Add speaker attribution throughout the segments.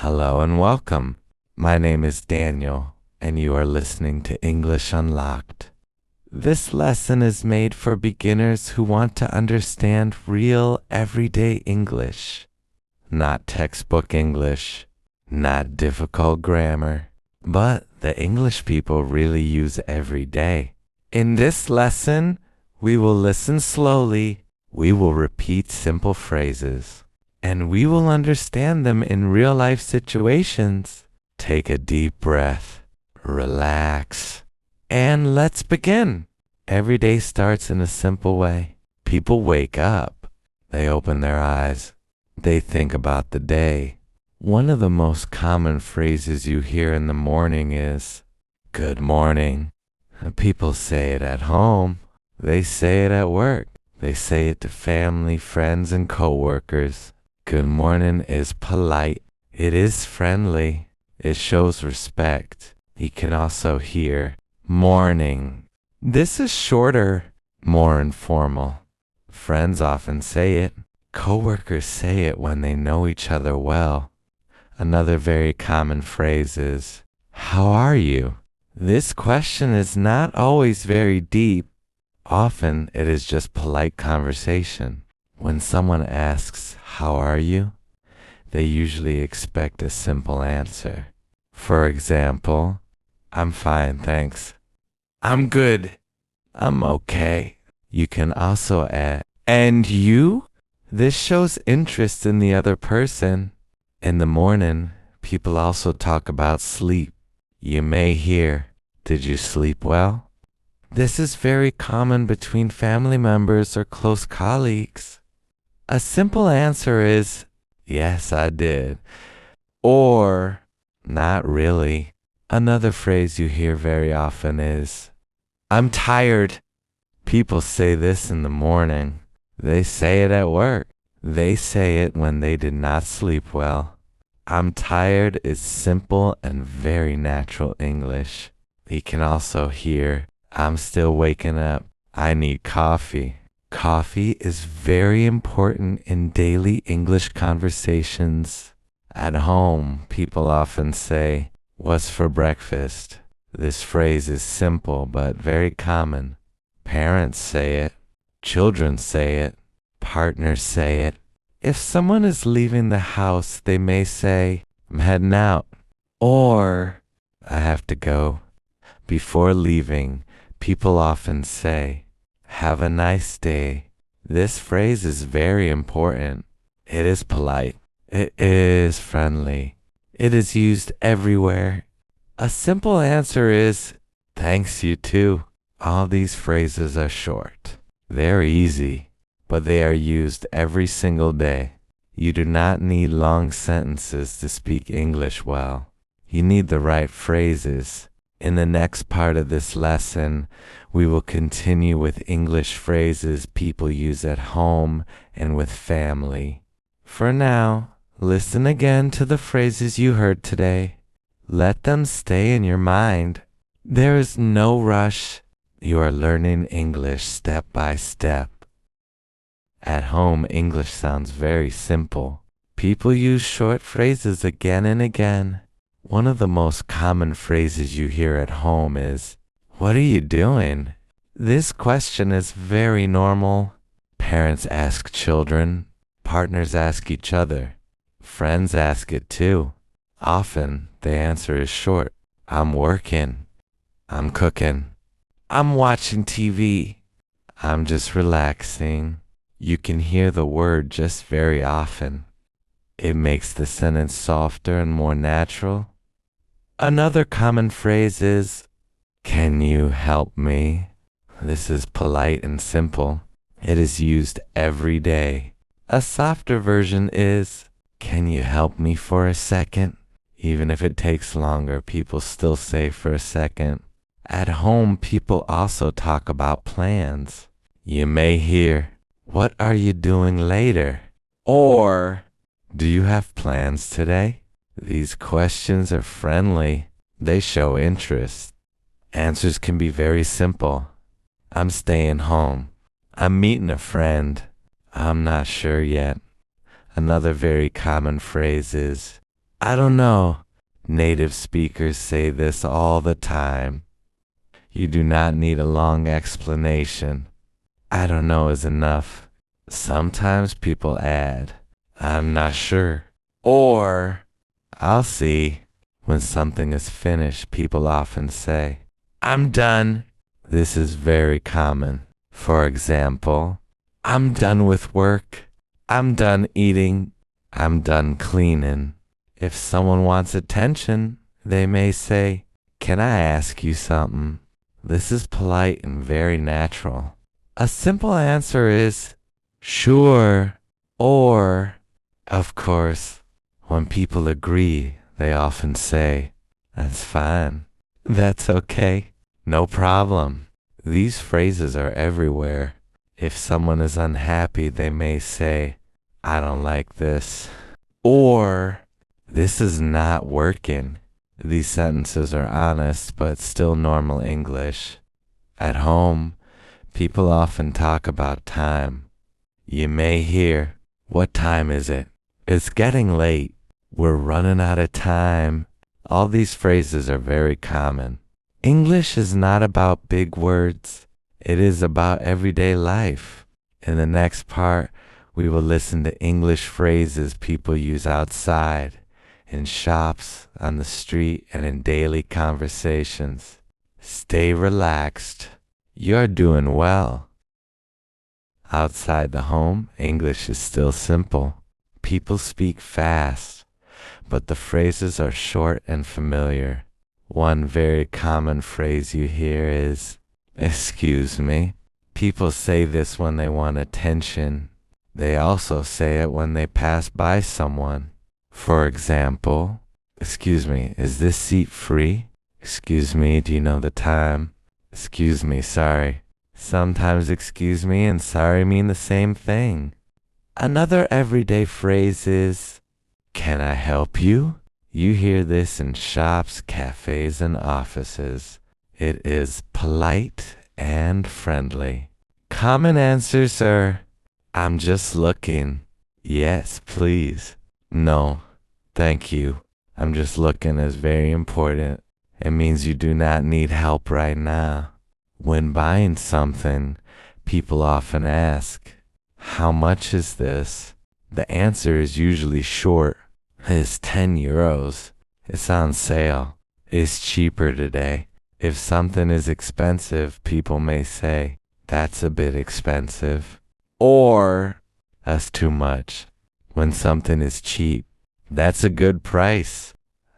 Speaker 1: Hello and welcome. My name is Daniel, and you are listening to English Unlocked. This lesson is made for beginners who want to understand real, everyday English. Not textbook English, not difficult grammar, but the English people really use every day. In this lesson, we will listen slowly, we will repeat simple phrases, and we will understand them in real-life situations. Take a deep breath, relax, and let's begin. Every day starts in a simple way. People wake up, they open their eyes, they think about the day. One of the most common phrases you hear in the morning is, "Good morning." People say it at home, they say it at work, they say it to family, friends, and coworkers. Good morning is polite, it is friendly, it shows respect. You can also hear morning. This is shorter, more informal. Friends often say it. Coworkers say it when they know each other well. Another very common phrase is, "How are you?" This question is not always very deep. Often it is just polite conversation. When someone asks, "How are you?" they usually expect a simple answer. For example, "I'm fine, thanks." "I'm good." "I'm okay." You can also add, "And you?" This shows interest in the other person. In the morning, people also talk about sleep. You may hear, "Did you sleep well?" This is very common between family members or close colleagues. A simple answer is, "Yes, I did," or "Not really." Another phrase you hear very often is, "I'm tired." People say this in the morning. They say it at work. They say it when they did not sleep well. "I'm tired" is simple and very natural English. You can also hear, "I'm still waking up. I need coffee." Coffee is very important in daily English conversations. At home, people often say, "What's for breakfast?" This phrase is simple but very common. Parents say it, children say it, partners say it. If someone is leaving the house, they may say, "I'm heading out," or "I have to go." Before leaving, people often say, "Have a nice day." This phrase is very important. It is polite. It is friendly. It is used everywhere. A simple answer is, "Thanks, you too." All these phrases are short. They're easy, but they are used every single day. You do not need long sentences to speak English well. You need the right phrases. In the next part of this lesson, we will continue with English phrases people use at home and with family. For now, listen again to the phrases you heard today. Let them stay in your mind. There is no rush. You are learning English step by step. At home, English sounds very simple. People use short phrases again and again. One of the most common phrases you hear at home is, "What are you doing?" This question is very normal. Parents ask children, partners ask each other, friends ask it too. Often, the answer is short. "I'm working," "I'm cooking," "I'm watching TV," "I'm just relaxing." You can hear the word "just" very often. It makes the sentence softer and more natural. Another common phrase is, "Can you help me?" This is polite and simple. It is used every day. A softer version is, "Can you help me for a second?" Even if it takes longer, people still say "for a second." At home, people also talk about plans. You may hear, "What are you doing later?" Or, "Do you have plans today?" These questions are friendly. They show interest. Answers can be very simple. "I'm staying home." "I'm meeting a friend." "I'm not sure yet." Another very common phrase is, I don't know. Native speakers say this all the time. You do not need a long explanation. I don't know is enough. Sometimes people add, I'm not sure. Or, I'll see. When something is finished, people often say, I'm done. This is very common. For example, I'm done with work. I'm done eating. I'm done cleaning. If someone wants attention, they may say, can I ask you something? This is polite and very natural. A simple answer is, sure, or, of course. When people agree, they often say, that's fine. That's okay. No problem. These phrases are everywhere. If someone is unhappy, they may say, I don't like this. Or, this is not working. These sentences are honest, but still normal English. At home, people often talk about time. You may hear, what time is it? It's getting late. We're running out of time. All these phrases are very common. English is not about big words. It is about everyday life. In the next part, we will listen to English phrases people use outside, in shops, on the street, and in daily conversations. Stay relaxed. You're doing well. Outside the home, English is still simple. People speak fast, but the phrases are short and familiar. One very common phrase you hear is, excuse me. People say this when they want attention. They also say it when they pass by someone. For example, excuse me, is this seat free? Excuse me, do you know the time? Excuse me, sorry. Sometimes excuse me and sorry mean the same thing. Another everyday phrase is, can I help you? You hear this in shops, cafes, and offices. It is polite and friendly. Common answers are, I'm just looking. Yes, please. No, thank you. I'm just looking is very important. It means you do not need help right now. When buying something, people often ask, how much is this? The answer is usually short. It's 10 euros. It's on sale. It's cheaper today. If something is expensive, people may say, that's a bit expensive. Or, that's too much. When something is cheap, that's a good price.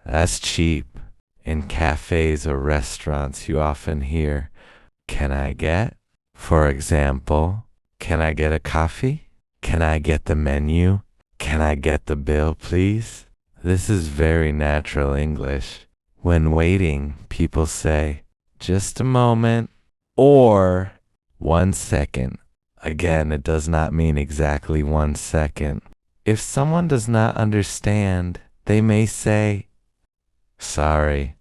Speaker 1: That's cheap. In cafes or restaurants, you often hear, can I get? For example, can I get a coffee? Can I get the menu? Can I get the bill, please? This is very natural English. When waiting, people say, just a moment, or 1 second. Again, it does not mean exactly 1 second. If someone does not understand, they may say, sorry,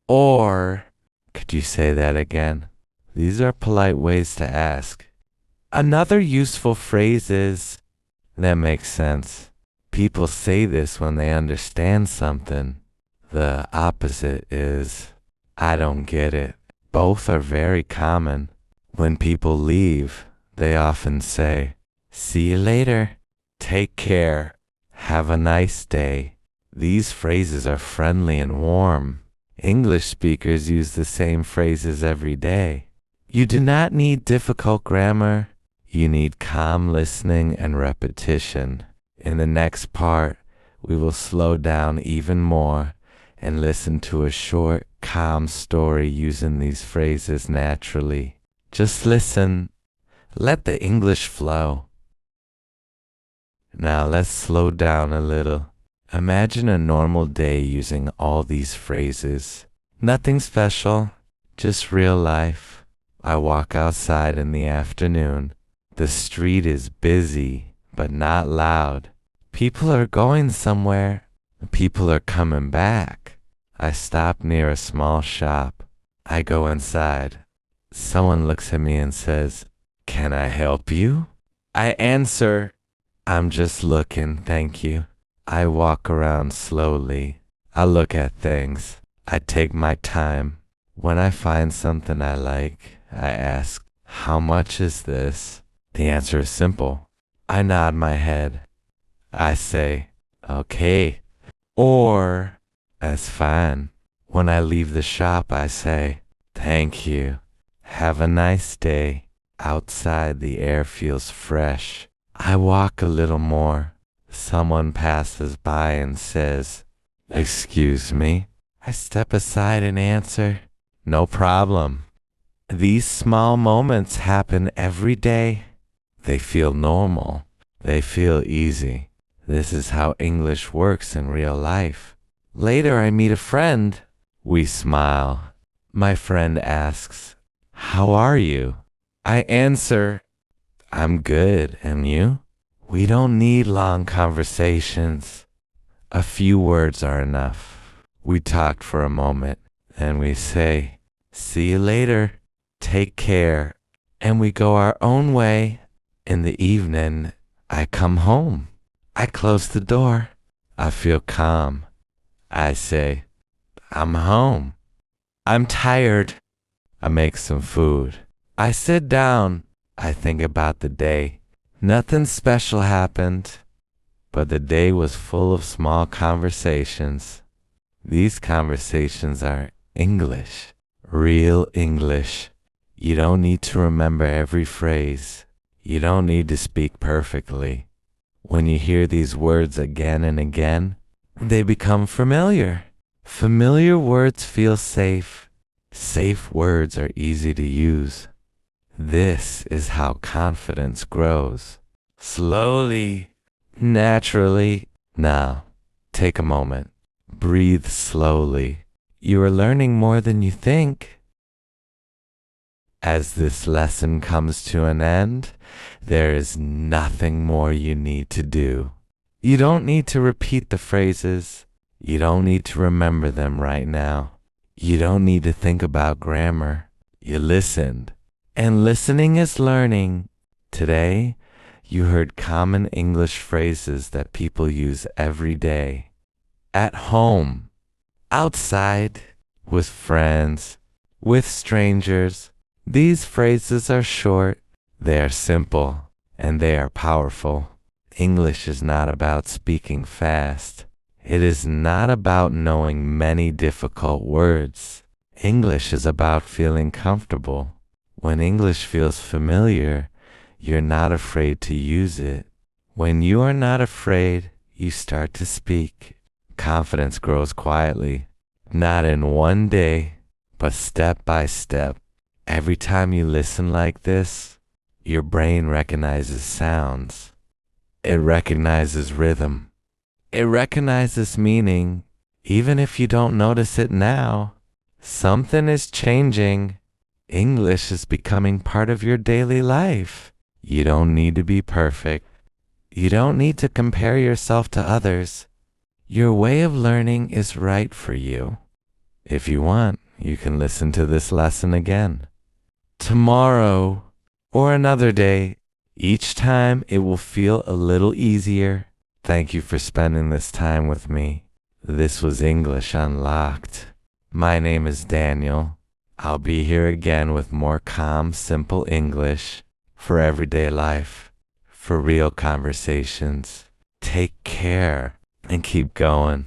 Speaker 1: or could you say that again? These are polite ways to ask. Another useful phrase is, that makes sense. People say this when they understand something. The opposite is, I don't get it. Both are very common. When people leave, they often say, see you later. Take care. Have a nice day. These phrases are friendly and warm. English speakers use the same phrases every day. You do not need difficult grammar. You need calm listening and repetition. In the next part, we will slow down even more and listen to a short, calm story using these phrases naturally. Just listen. Let the English flow. Now let's slow down a little. Imagine a normal day using all these phrases. Nothing special, just real life. I walk outside in the afternoon. The street is busy, but not loud. People are going somewhere. People are coming back. I stop near a small shop. I go inside. Someone looks at me and says, can I help you? I answer, I'm just looking, thank you. I walk around slowly. I look at things. I take my time. When I find something I like, I ask, how much is this? The answer is simple. I nod my head. I say, okay, or that's fine. When I leave the shop, I say, thank you. Have a nice day. Outside, the air feels fresh. I walk a little more. Someone passes by and says, excuse me. I step aside and answer, no problem. These small moments happen every day. They feel normal. They feel easy. This is how English works in real life. Later, I meet a friend. We smile. My friend asks, how are you? I answer, I'm good, and you? We don't need long conversations. A few words are enough. We talked for a moment, and we say, see you later. Take care. And we go our own way. In the evening, I come home. I close the door. I feel calm. I say, I'm home. I'm tired. I make some food. I sit down. I think about the day. Nothing special happened, but the day was full of small conversations. These conversations are English, real English. You don't need to remember every phrase. You don't need to speak perfectly. When you hear these words again and again, they become familiar. Familiar words feel safe. Safe words are easy to use. This is how confidence grows. Slowly, naturally. Now, take a moment. Breathe slowly. You are learning more than you think. As this lesson comes to an end, there is nothing more you need to do. You don't need to repeat the phrases. You don't need to remember them right now. You don't need to think about grammar. You listened. And listening is learning. Today, you heard common English phrases that people use every day. At home, outside, with friends, with strangers. These phrases are short, they are simple, and they are powerful. English is not about speaking fast. It is not about knowing many difficult words. English is about feeling comfortable. When English feels familiar, you're not afraid to use it. When you are not afraid, you start to speak. Confidence grows quietly, not in one day, but step by step. Every time you listen like this, your brain recognizes sounds. It recognizes rhythm. It recognizes meaning. Even if you don't notice it now, something is changing. English is becoming part of your daily life. You don't need to be perfect. You don't need to compare yourself to others. Your way of learning is right for you. If you want, you can listen to this lesson again. Tomorrow, or another day, each time it will feel a little easier. Thank you for spending this time with me. This was English Unlocked. My name is Daniel. I'll be here again with more calm, simple English for everyday life, for real conversations. Take care and keep going.